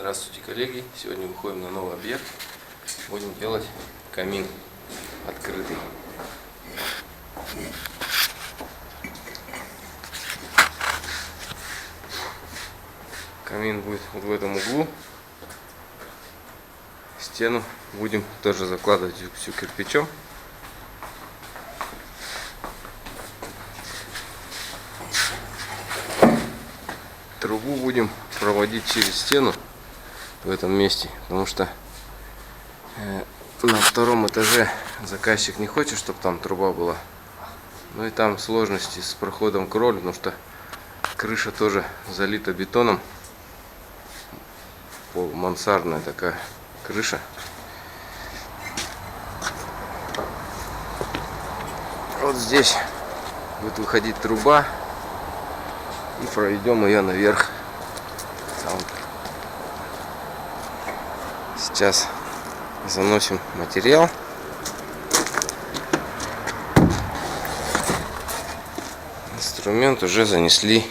Здравствуйте, коллеги! Сегодня выходим на новый объект. Будем делать камин открытый. Камин будет вот в этом углу. Стену будем тоже закладывать всю кирпичом. Трубу будем проводить через стену в этом месте, потому что на втором этаже заказчик не хочет, чтобы там труба была. Ну и там сложности с проходом кровли, потому что крыша тоже залита бетоном. Мансардная такая крыша. Вот здесь будет выходить труба, и проведем ее наверх. Сейчас заносим материал. Инструмент уже занесли.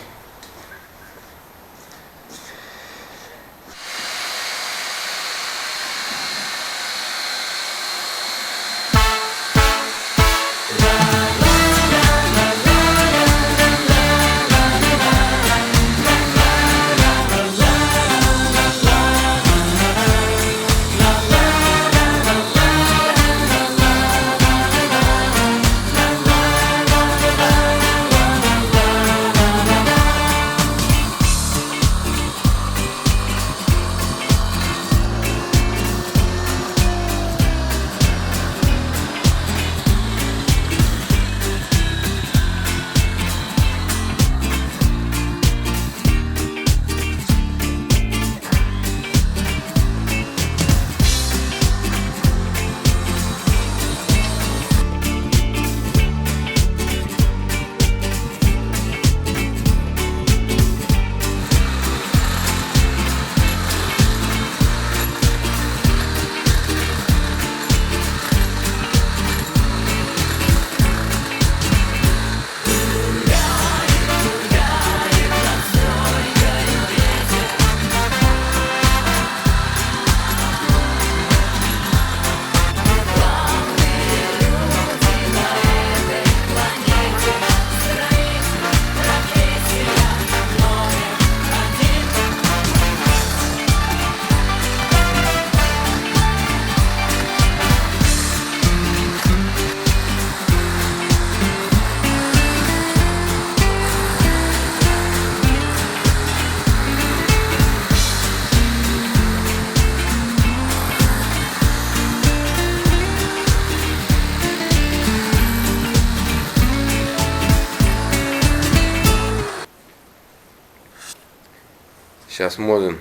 Сейчас моден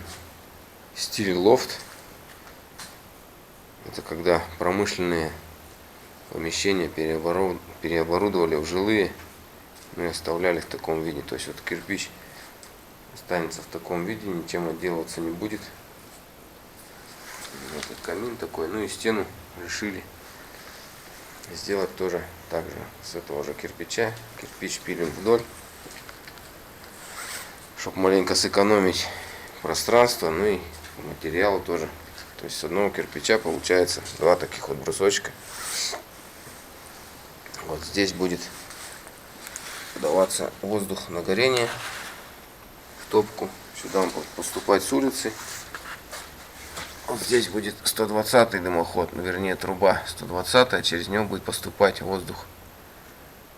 стиль лофт. Это когда промышленные помещения переоборудовали в жилые, ну и оставляли в таком виде. То есть вот кирпич останется в таком виде, ничем отделываться не будет. Вот камин такой. Ну и стену решили сделать тоже так же с этого же кирпича. Кирпич пилим вдоль, чтобы маленько сэкономить пространство, ну и материал тоже. То есть с одного кирпича получается два таких вот брусочка. Вот здесь будет подаваться воздух на горение в топку. Сюда он будет поступать с улицы. Вот здесь будет 120-й дымоход, ну, вернее труба 120-я, через него будет поступать воздух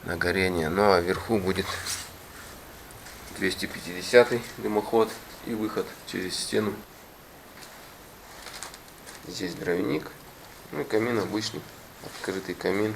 на горение. Ну а вверху будет 250-й дымоход и выход через стену. Здесь дровяник, ну и камин обычный, открытый камин.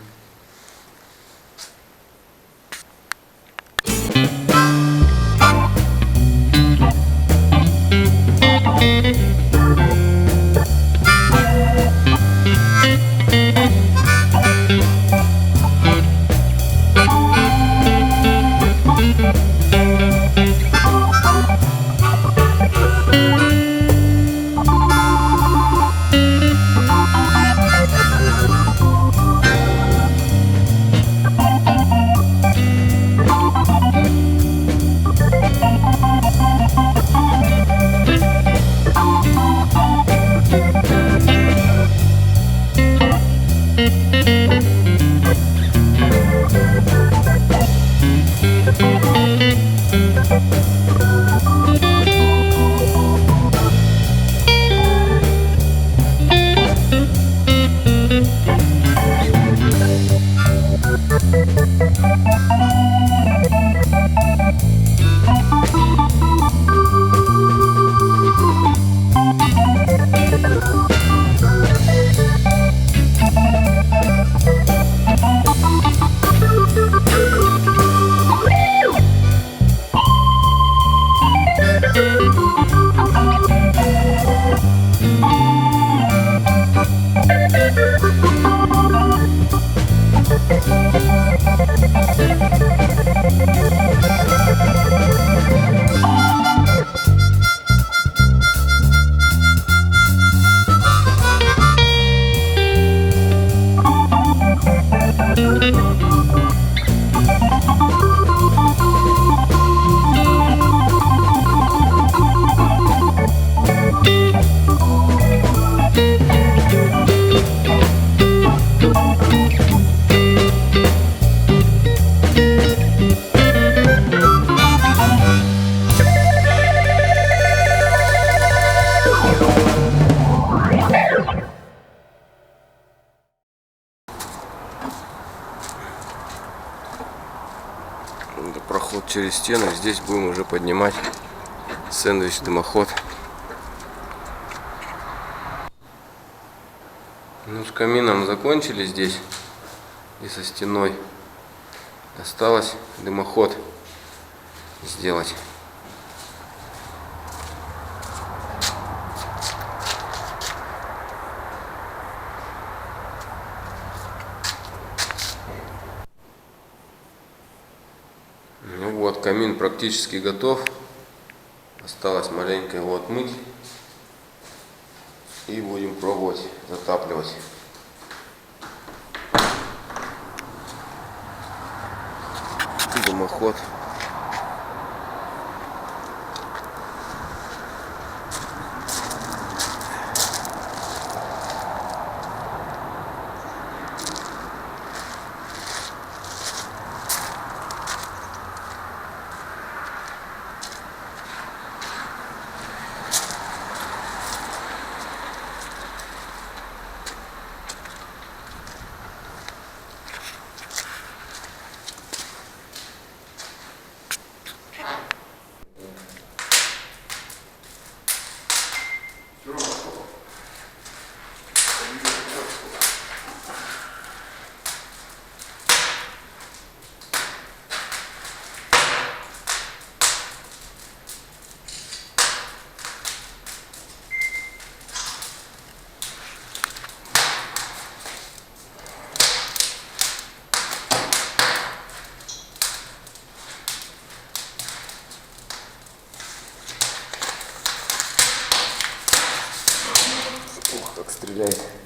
через стену. Здесь будем уже поднимать сэндвич-дымоход. Ну, с камином закончили здесь и со стеной. Осталось дымоход сделать. Ну вот, камин практически готов. Осталось маленько его отмыть. И будем пробовать затапливать. Дымоход. Ух, как стреляет.